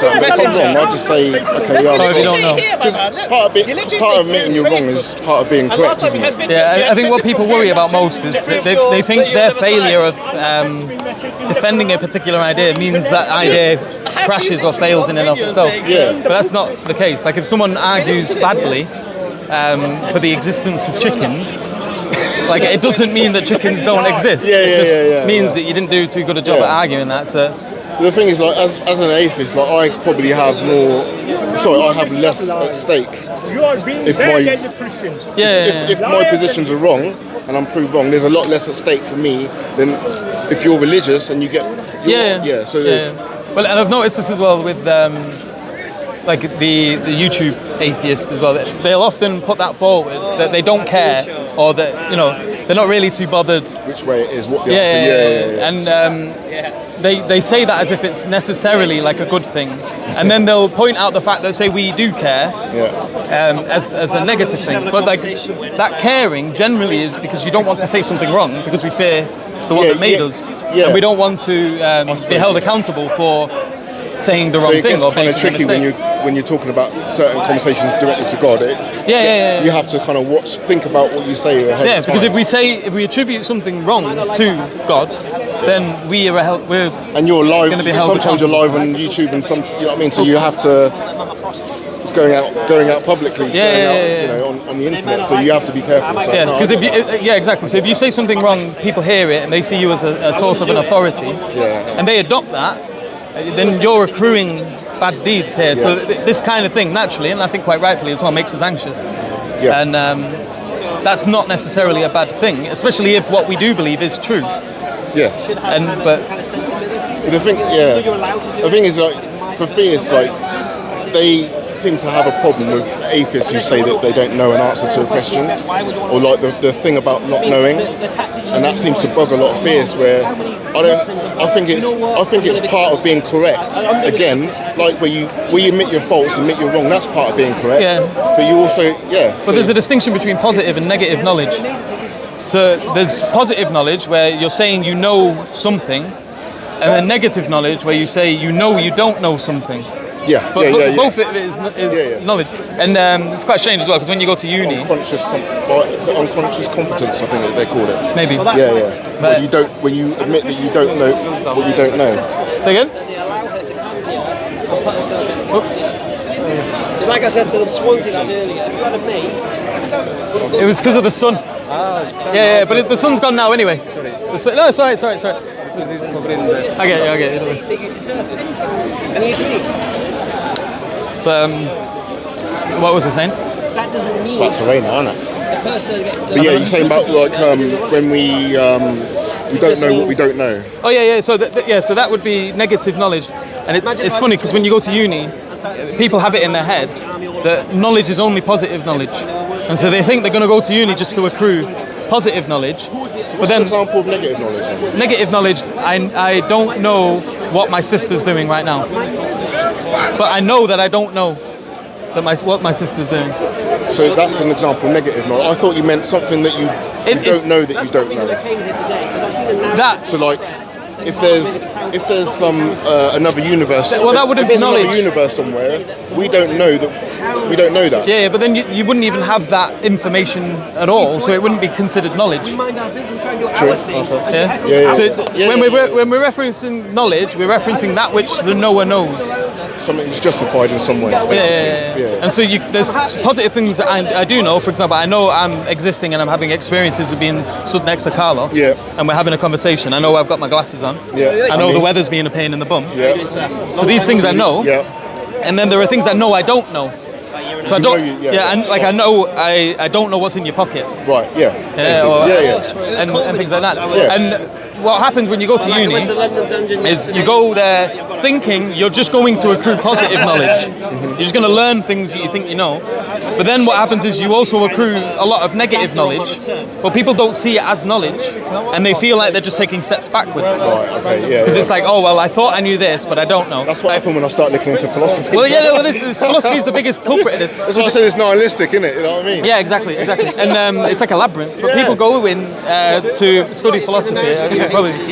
something, but if I'm wrong, I'll just say, okay, yeah, if you don't know. Because part of admitting you're wrong is part of being correct, isn't it? Yeah, I think what people worry about most is they think their failure of defending a particular idea means that idea crashes or fails in and of itself. Yeah. But that's not the case. Like if someone argues badly for the existence of chickens, like it doesn't mean that chickens don't exist. It just means that you didn't do too good a job at arguing that. So the thing is, like, as an atheist, like I probably have I have less at stake if my positions are wrong and I'm proved wrong. There's a lot less at stake for me than if you're religious and you get Well, and I've noticed this as well with like the YouTube atheist as well. They'll often put that forward that they don't care, or that they're not really too bothered which way it is, what the answer. And they say that as if it's necessarily like a good thing, and then they'll point out the fact that say we do care as a negative thing, but like that caring generally is because you don't want to say something wrong because we fear the one that made us, and we don't want to be held accountable for saying the wrong thing. It's kind of tricky when you're talking about certain conversations directly to God. You have to kind of think about what you say ahead of time. Because if we attribute something wrong to God, then we're and you're live. Going to be held sometimes you're live on YouTube and some, you know what I mean. So you have to. It's going out publicly, on the internet. So you have to be careful. So because exactly. So if you say something wrong, people hear it and they see you as a source of an authority, and they adopt that. Then you're accruing bad deeds here. So this kind of thing, naturally, and I think quite rightfully as well, makes us anxious. And that's not necessarily a bad thing, especially if what we do believe is true. But the thing is, like, for theists, like, they seem to have a problem with atheists who say that they don't know an answer to a question, or like the thing about not knowing, and that seems to bug a lot of theists. Where I think it's part of being correct. Again, like where you admit your faults, admit you're wrong. That's part of being correct. But you also But there's a distinction between positive and negative knowledge. So there's positive knowledge where you're saying you know something, and then negative knowledge where you say you know you don't know something. Both of it is knowledge, and it's quite strange as well because when you go to uni, unconscious competence, I think they call it. Maybe. But when you admit that you don't know what you don't know. Say again? It's like I said to the Swansea lad earlier. If you had a mate, it was because of the sun. But the sun's gone now anyway. No, it's alright. I get it. So you deserve it. And you agree. But what was I saying? That doesn't mean. It's about to rain now, isn't it? But you're saying about like when we don't know what we don't know. Oh So so that would be negative knowledge, and it's funny because when you go to uni, people have it in their head that knowledge is only positive knowledge, and so they think they're going to go to uni just to accrue positive knowledge. What's an example of negative knowledge? Negative knowledge, I don't know what my sister's doing right now. But I know that I don't know what my sister's doing. So that's an example of negative knowledge. I thought you meant something that you don't know that you don't know. So like, if there's some another universe, that wouldn't be knowledge. Another universe somewhere, we don't know that. Yeah, but then you wouldn't even have that information at all, so it wouldn't be considered knowledge. True. When we're referencing knowledge, we're referencing that which the knower knows. Something that's justified in some way. And so there's positive things that I do know. For example, I know I'm existing and I'm having experiences of being stood next to Carlos. And we're having a conversation. I know I've got my glasses on. I know the weather's being a pain in the bum. So these things I know. And then there are things I know I don't know. So I don't. And like I know I don't know what's in your pocket. Right. And things like that. And what happens when you go to uni is you go there thinking you're just going to accrue positive knowledge. You're just going to learn things that you think you know. But then what happens is you also accrue a lot of negative knowledge, but people don't see it as knowledge, and they feel like they're just taking steps backwards. Because it's like, oh well, I thought I knew this, but I don't know. That's what happened when I started looking into philosophy. Well, this philosophy is the biggest culprit in this. That's why I said it's nihilistic, isn't it? You know what I mean? Yeah, exactly. And it's like a labyrinth. But people go in to study philosophy,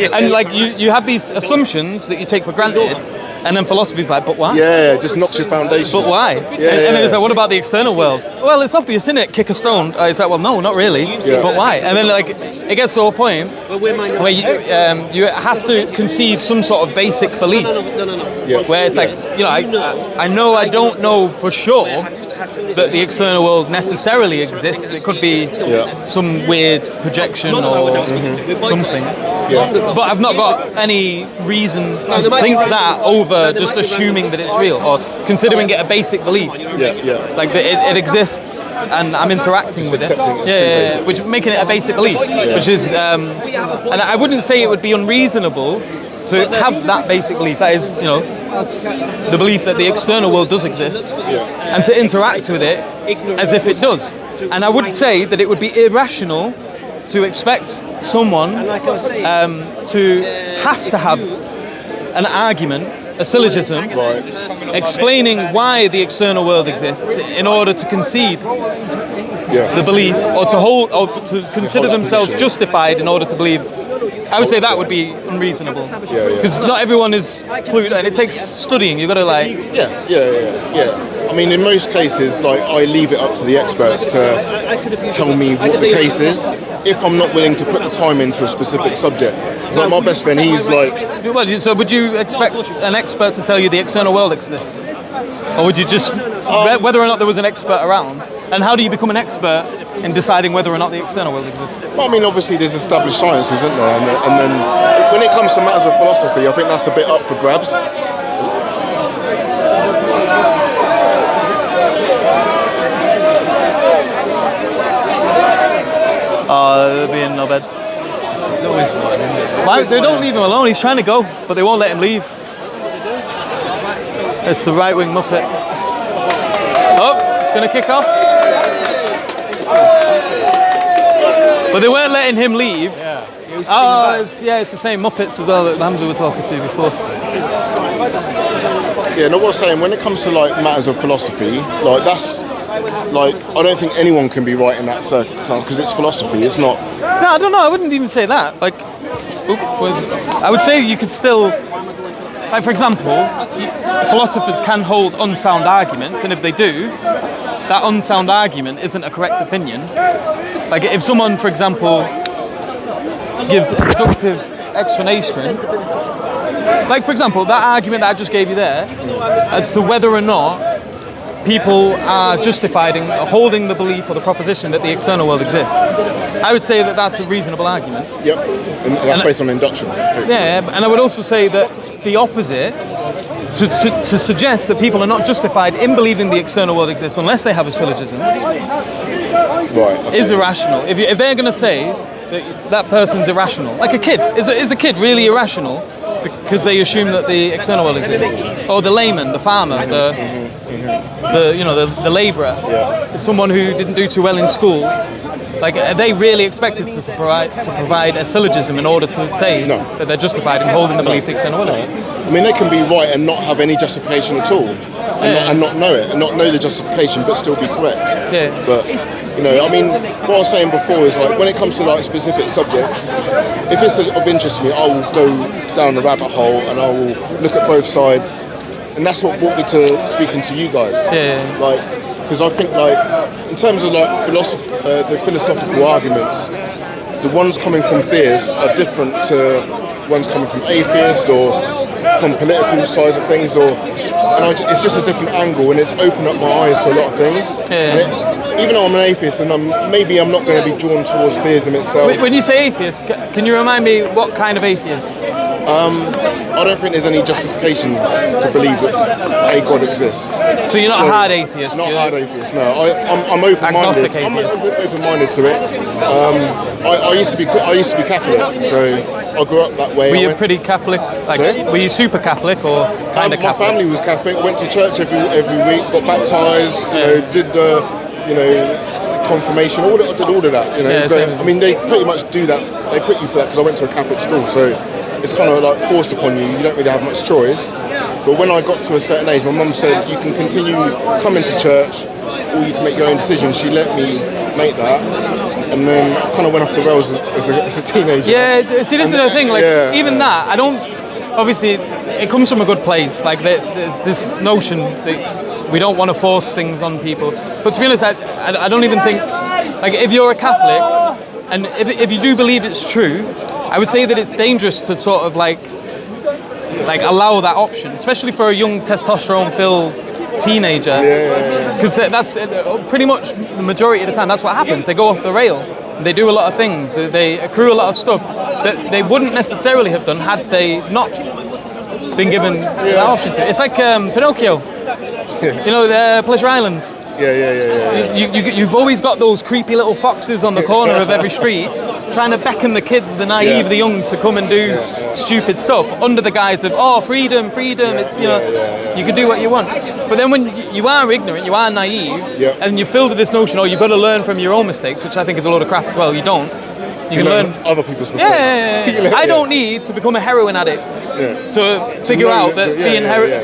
and like you have these assumptions that you take for granted. And then philosophy's like, but why? Yeah, it just knocks your foundations. But why? Yeah, and then it's like, what about the external world? Well, it's obvious, isn't it? Kick a stone. It's like, well, no, not really. Yeah. But why? And then like it gets to a point where you have to concede some sort of basic belief. Yeah. Where it's like, I don't know for sure that the external world necessarily exists. It could be some weird projection or something. Yeah. But I've not got any reason to think that over just assuming that it's real or considering it a basic belief. Yeah. Like that it exists and I'm interacting with it. Accepting it's true, Which making it a basic belief, which is, and I wouldn't say it would be unreasonable to have that basic belief. That is, the belief that the external world does exist, and to interact with it as if it does. And I would say that it would be irrational to expect someone to have an argument, a syllogism, explaining why the external world exists in order to concede the belief or to hold or to consider themselves justified in order to believe. I would say that would be unreasonable because not everyone is clued, and it takes studying. You've got to like. Yeah. I mean, in most cases, like I leave it up to the experts to tell me what the case is. If I'm not willing to put the time into a specific subject, it's like my best friend. He's like. Well, so would you expect an expert to tell you the external world exists, or would you just whether or not there was an expert around? And how do you become an expert in deciding whether or not the external world exists? Well, I mean, obviously there's established science, isn't there? And then when it comes to matters of philosophy, I think that's a bit up for grabs. They're being no beds. There's always one, isn't there? Why? They don't leave him alone. He's trying to go, but they won't let him leave. It's the right wing Muppet. Oh, it's going to kick off. But they weren't letting him leave. It's the same Muppets as well that Hamza were talking to before. Yeah, no, what I'm saying, when it comes to like matters of philosophy, like that's like I don't think anyone can be right in that circumstance because it's philosophy. It's not. No, I don't know. I wouldn't even say that. Like, I would say you could still, like for example, philosophers can hold unsound arguments, and if they do, that unsound argument isn't a correct opinion. Like if someone, for example, gives a deductive explanation, like for example, that argument that I just gave you there, as to whether or not people are justified in holding the belief or the proposition that the external world exists, I would say that that's a reasonable argument. Yep, and that's based on induction. Yeah, and I would also say that the opposite, to suggest that people are not justified in believing the external world exists unless they have a syllogism, is irrational. If they're going to say that person's irrational, like a kid, is a kid really irrational because they assume that the external world exists? Or the layman, the farmer, the labourer, someone who didn't do too well in school, like are they really expected to provide a syllogism in order to say that they're justified in holding the belief the external world exists? I mean, they can be right and not have any justification at all, and not know it, and not know the justification, but still be correct. Yeah. But I mean, what I was saying before is like when it comes to like specific subjects, if it's of interest to me, I will go down the rabbit hole and I will look at both sides, and that's what brought me to speaking to you guys. Like, because I think like in terms of like the philosophical arguments, the ones coming from theists are different to ones coming from atheists or from political sides of things, it's just a different angle, and it's opened up my eyes to a lot of things. Even though I'm an atheist, and I'm not going to be drawn towards theism itself. When you say atheist, can you remind me what kind of atheist? I don't think there's any justification to believe that a God exists. So you're not a hard atheist? Not a hard atheist, no. I'm open-minded. I'm open-minded to it. I used to be Catholic, so I grew up that way. Were you pretty Catholic? Like, were you super Catholic or kind of Catholic? My family was Catholic. Went to church every week. Got baptised. Did the confirmation. Did all of that. But, I mean, they pretty much do that. They put you for that because I went to a Catholic school, so it's kind of like forced upon you. You don't really have much choice. But when I got to a certain age, my mum said you can continue coming to church, or you can make your own decisions. She let me make that, and then I kind of went off the rails as a teenager. Yeah, see, this is the thing. Like, even that, I don't obviously it comes from a good place. Like there's this notion that we don't want to force things on people. But to be honest, I don't even think, like if you're a Catholic and if you do believe it's true, I would say that it's dangerous to sort of like allow that option, especially for a young testosterone-filled teenager. Because that's pretty much the majority of the time that's what happens. They go off the rail. They do a lot of things. They accrue a lot of stuff that they wouldn't necessarily have done had they not been given that option to. It's like Pinocchio. You know, Pleasure Island. You've always got those creepy little foxes on the corner of every street trying to beckon the kids, the naive, the young, to come and do stupid stuff under the guise of freedom. It's you can do what you want. But then when you are ignorant, you are naive, and you're filled with this notion, you've got to learn from your own mistakes, which I think is a load of crap as well. You don't. You can learn other people's mistakes. I don't need to become a heroin addict to figure out that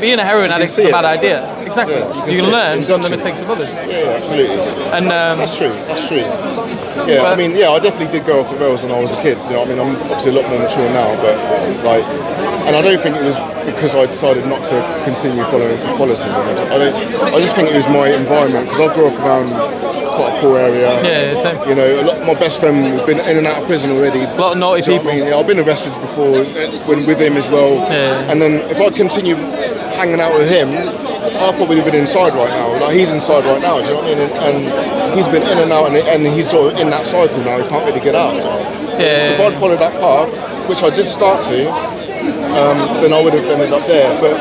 being a heroin addict is a bad idea. Exactly. You can learn from the mistakes of others. Yeah, absolutely. And that's true. Yeah, but, I definitely did go off the rails when I was a kid. You know, I'm obviously a lot more mature now, but and I don't think it was because I decided not to continue following Catholicism. I just think it was my environment, because I grew up around quite a poor area. Same. You know, my best friend has been in and out of prison already. A lot of naughty people. I've been arrested before with him as well. And then if I continue hanging out with him, I'll probably been inside right now. Like, he's inside right now, do you know what I mean? And he's been in and out, and he's sort of in that cycle now. He can't really get out. If I'd followed that path, which I did start to, then I would have ended up there. But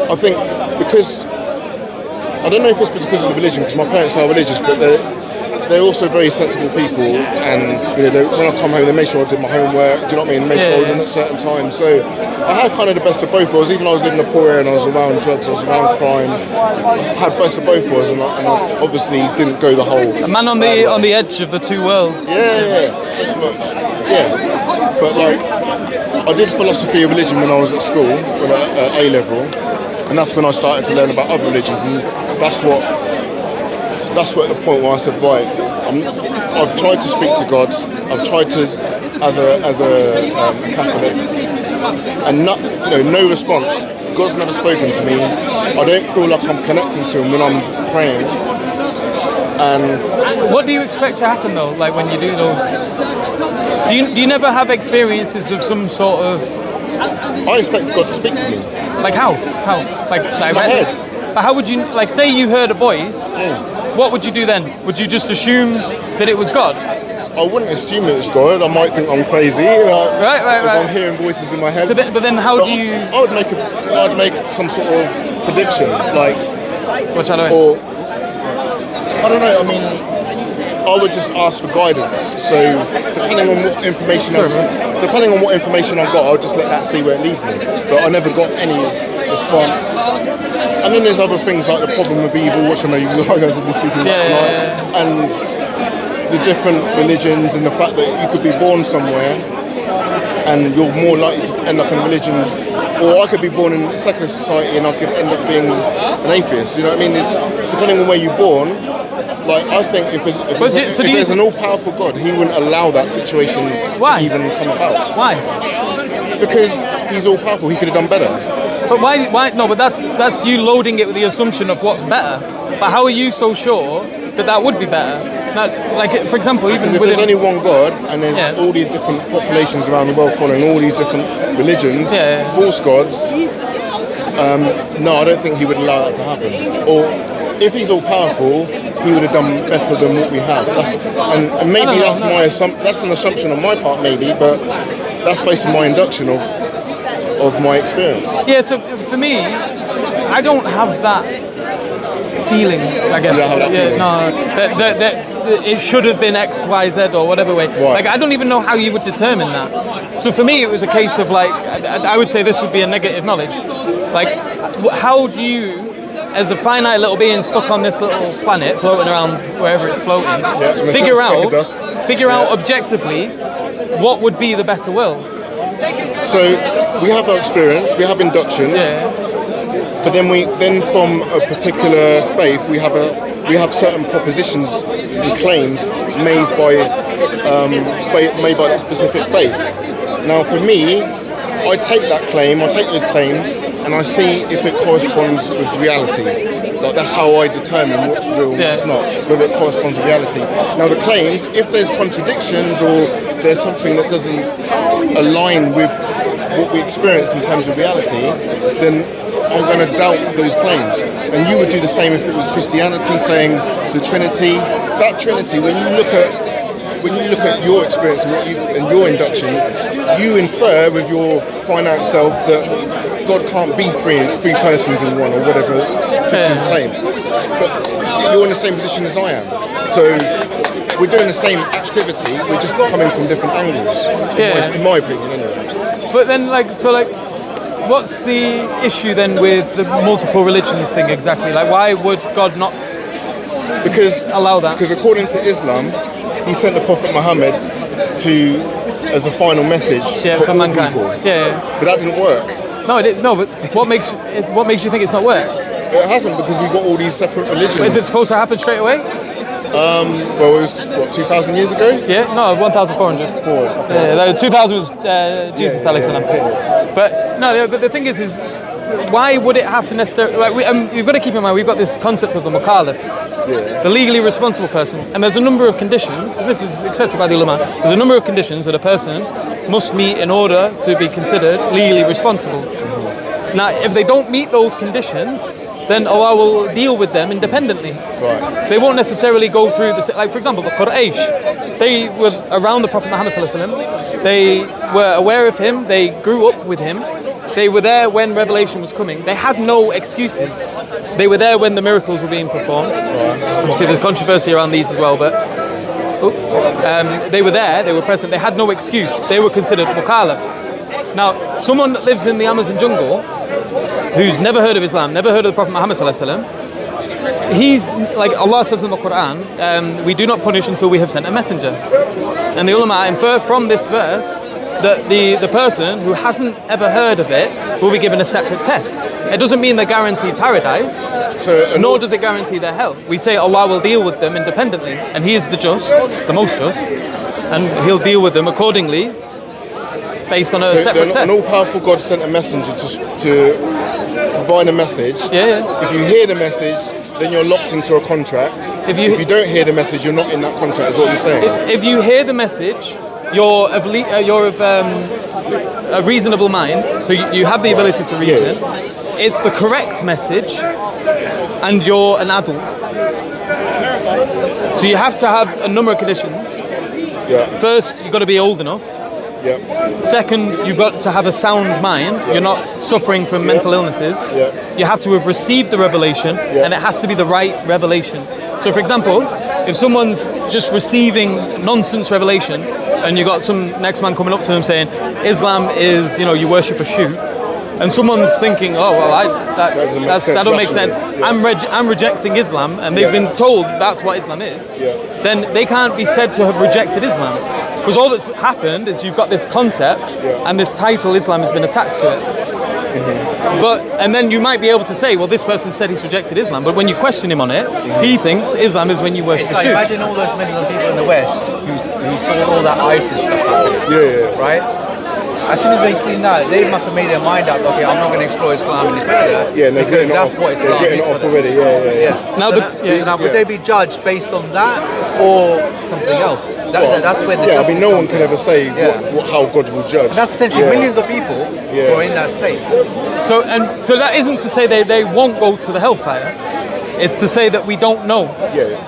I think because, I don't know if it's because of the religion, because my parents are religious, but they're also very sensible people, and when I come home, they make sure I did my homework. Do you know what I mean? Make sure I was in at certain times. So I had kind of the best of both worlds. Even though I was living in a poor area and I was around drugs, I was around crime. I had best of both worlds, and I obviously didn't go the whole. A man on the edge of the two worlds. Yeah. But I did philosophy of religion when I was at school, at A level, and that's when I started to learn about other religions, and that's what the point where I said, right, I've tried to speak to God, I've tried to, as a Catholic, and no response. God's never spoken to me. I don't feel like I'm connecting to him when I'm praying. And what do you expect to happen though? Like when you do those, do you never have experiences of some sort of? I expect God to speak to me. Like how? Like my head. But how would you, like, say you heard a voice? What would you do then? Would you just assume that it was God? I wouldn't assume it was God. I might think I'm crazy. Right. I'm hearing voices in my head. But then how do you? I'd make some sort of prediction, like. What I know. Or I don't know. I mean, I would just ask for guidance. So depending on what information I've got, I'll just let that see where it leads me. But I never got any response. And then there's other things like the problem of evil, which I know you guys have been speaking about tonight, and the different religions, and the fact that you could be born somewhere and you're more likely to end up in religion, or I could be born in a secular society and I could end up being an atheist. You know what I mean? It's depending on where you're born. Like, I think if there's an all-powerful God, he wouldn't allow that situation to even come about. Why? Because he's all-powerful. He could have done better. But why? No, but that's you loading it with the assumption of what's better. But how are you so sure that would be better? Now, like, for example, even if there's only one God and there's all these different populations around the world following all these different religions, false gods, no, I don't think he would allow that to happen. Or if he's all powerful, he would have done better than what we have. And maybe that's an assumption on my part, maybe, but that's based on my induction of my experience. Yeah, so for me, I don't have that feeling, I guess. That it should have been X, Y, Z or whatever way. Right. Like, I don't even know how you would determine that. So for me, it was a case of, like, I would say this would be a negative knowledge. Like, how do you, as a finite little being stuck on this little planet, floating around wherever it's floating, figure out objectively what would be the better world? So we have our experience, we have induction, but then from a particular faith we have certain propositions and claims made by that specific faith. Now for me, I take that claim, I take those claims, and I see if it corresponds with reality. Like that's how I determine what's real and what's not, whether it corresponds with reality. Now the claims, if there's contradictions or there's something that doesn't align with what we experience in terms of reality, then I'm going to doubt those claims. And you would do the same if it was Christianity saying the Trinity. That Trinity, when you look at your experience and your induction, you infer with your finite self that God can't be three persons in one, or whatever Christians claim. But you're in the same position as I am. So we're doing the same activity, we're just coming from different angles. In my opinion, anyway. But then, what's the issue then with the multiple religions thing exactly? Like, why would God not allow that? Because according to Islam, he sent the Prophet Muhammad as a final message for mankind. People. But that didn't work. No, it didn't. No, but what makes you think it's not worked? It hasn't, because we've got all these separate religions. But is it supposed to happen straight away? Well, it was, 2,000 years ago? Yeah, no, 1,400. 2,000 was Jesus, But no, the thing is why would it have to necessarily... we've got to keep in mind, we've got this concept of the mukallaf, the legally responsible person. And there's a number of conditions, and this is accepted by the ulama, there's a number of conditions that a person must meet in order to be considered legally responsible. Now, if they don't meet those conditions, then Allah will deal with them independently. Right. They won't necessarily go through like for example, the Quraysh. They were around the Prophet Muhammad ﷺ. They were aware of him. They grew up with him. They were there when revelation was coming. They had no excuses. They were there when the miracles were being performed. Right. Obviously, there's controversy around these as well, but they were there. They were present. They had no excuse. They were considered mukallaf. Now, someone that lives in the Amazon jungle, who's never heard of Islam, never heard of the Prophet Muhammad ﷺ, he's like Allah says in the Quran, we do not punish until we have sent a messenger. And the ulama infer from this verse that the person who hasn't ever heard of it will be given a separate test. It doesn't mean they're guaranteed paradise, nor does it guarantee their health. We say Allah will deal with them independently, and He is the just, the most just, and He'll deal with them accordingly based on a separate test. An all-powerful God sent a messenger to provide a message. Yeah. If you hear the message, then you're locked into a contract. If you don't hear the message, you're not in that contract, is what you're saying. If you hear the message, you're of a reasonable mind, so you have the ability to reason. Yeah. It's the correct message, and you're an adult. So you have to have a number of conditions. Yeah. First, you've got to be old enough. Yeah. Second, you've got to have a sound mind. You're not suffering from mental illnesses. Yeah. You have to have received the revelation, and it has to be the right revelation. So, for example, if someone's just receiving nonsense revelation, and you got some next man coming up to them saying, Islam is, you worship a shoe, and someone's thinking, oh well, that don't make sense. Yeah. I'm rejecting Islam, and they've been told that's what Islam is. Yeah. Then they can't be said to have rejected Islam, because all that's happened is you've got this concept, and this title Islam has been attached to it. Mm-hmm. And then you might be able to say, well, this person said he's rejected Islam, but when you question him on it, he thinks Islam is when you worship a shoe. Imagine all those millions of people in the West who saw all that ISIS stuff happening. Right? As soon as they seen that, they must have made their mind up. Okay, I'm not going to explore Islam any further. Yeah, and because that's what Islam they're getting it off already. Yeah. Now, would they be judged based on that or something else? That's where the I mean, no one can ever say how God will judge. And that's potentially millions of people who are in that state. So that isn't to say they won't go to the hellfire. It's to say that we don't know.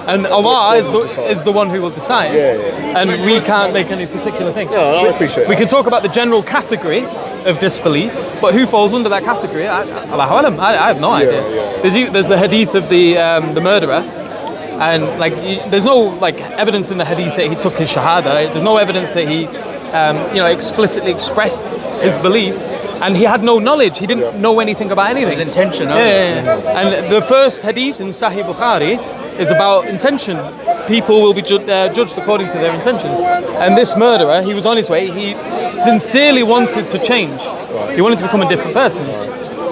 And Allah is the one who will decide. And we can't make any particular thing. Yeah, I appreciate that. We can talk about the general category of disbelief, but who falls under that category? Allahu Alam. I have no idea. There's the hadith of the murderer, and there's no evidence in the hadith that he took his shahada. There's no evidence that he explicitly expressed his belief. And he had no knowledge. He didn't know anything about anything. It was intention. And the first hadith in Sahih Bukhari is about intention. People will be judged according to their intentions. And this murderer, he was on his way. He sincerely wanted to change. He wanted to become a different person.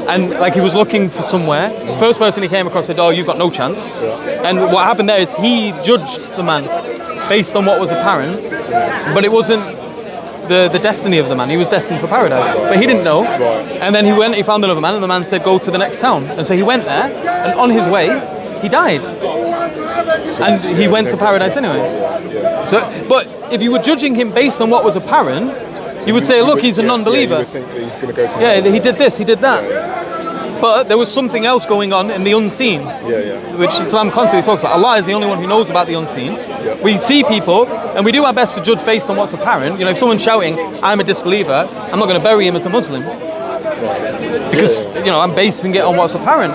And he was looking for somewhere. First person he came across said, "Oh, you've got no chance." And what happened there is he judged the man based on what was apparent, but it wasn't the destiny of the man. He was destined for paradise, but he didn't know. Right. And then he found another man, and the man said, go to the next town. And so he went there, and on his way, he died. And he went to paradise anyway. So, but if you were judging him based on what was apparent, you would say, look, he's a non-believer. You would think that he's going to go to Yeah, hell. he did this, he did that. But there was something else going on in the unseen, which Islam constantly talks about. Allah is the only one who knows about the unseen. We see people, and we do our best to judge based on what's apparent. You know, if someone's shouting, I'm a disbeliever, I'm not going to bury him as a Muslim. Because, you know, I'm basing it on what's apparent.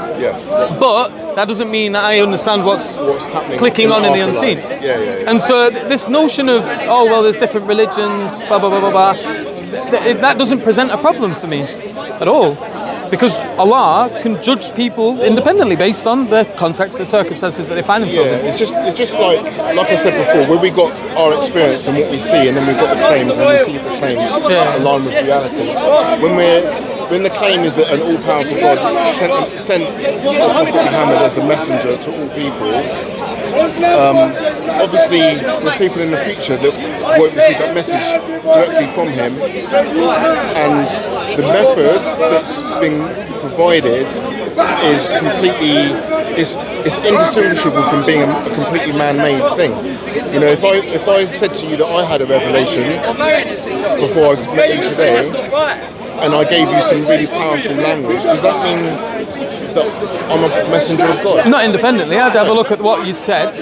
But that doesn't mean that I understand what's happening clicking on in the unseen. And so this notion of, oh, well, there's different religions, blah, blah, blah, blah, blah, that doesn't present a problem for me at all. Because Allah can judge people independently based on the context, the circumstances that they find themselves in. It's just like I said before, where we got our experience and what we see, and then we've got the claims, and we see if the claims align with reality. When the claim is that an all-powerful God sent Prophet Muhammad as a messenger to all people, obviously there's people in the future that won't receive that message directly from him, and the method that's being provided is completely it's indistinguishable from being a completely man-made thing. You know, if I said to you that I had a revelation before I met you today, and I gave you some really powerful language, does that mean that I'm a messenger of God? Not independently. I'd have a look at what you'd said.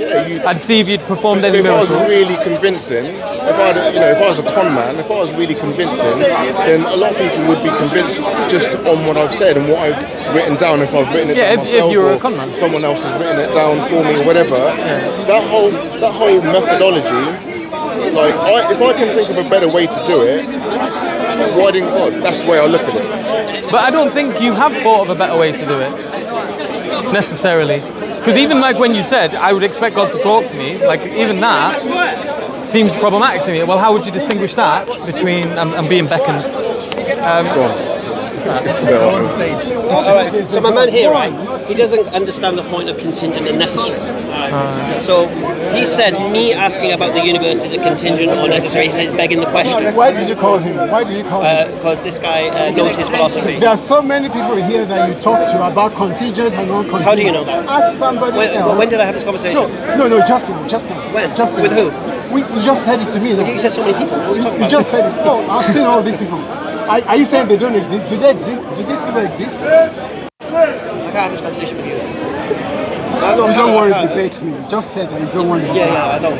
I'd see if you'd performed any miracles. If I was really convincing, if I was a con man, if I was really convincing, then a lot of people would be convinced just on what I've said and what I've written down. If I've written it down myself, if you were a con man, someone else has written it down for me or whatever. That whole methodology, like if I can think of a better way to do it, why didn't God? That's the way I look at it. But I don't think you have thought of a better way to do it, necessarily. Because even like when you said, I would expect God to talk to me, like even that seems problematic to me. Well, how would you distinguish that between I'm being beckoned? Go on. Alright, so my man here, right, he doesn't understand the point of contingent and necessary. So he said me asking about the universe is it contingent or necessary. He says begging the question. Why did you call him? Because this guy knows his philosophy. There are so many people here that you talk to about contingent and non-contingent. How do you know that? Ask somebody else. When did I have this conversation? No, just now. When? Just now. With who? You just said it to me. You said so many people. What are you talking about? You just said it. Oh, I've seen all these people. Are you saying they don't exist? Do they exist? Do these people exist? I can't have this conversation with you. You don't want to debate me. You just said that you don't want to debate. Yeah, I don't.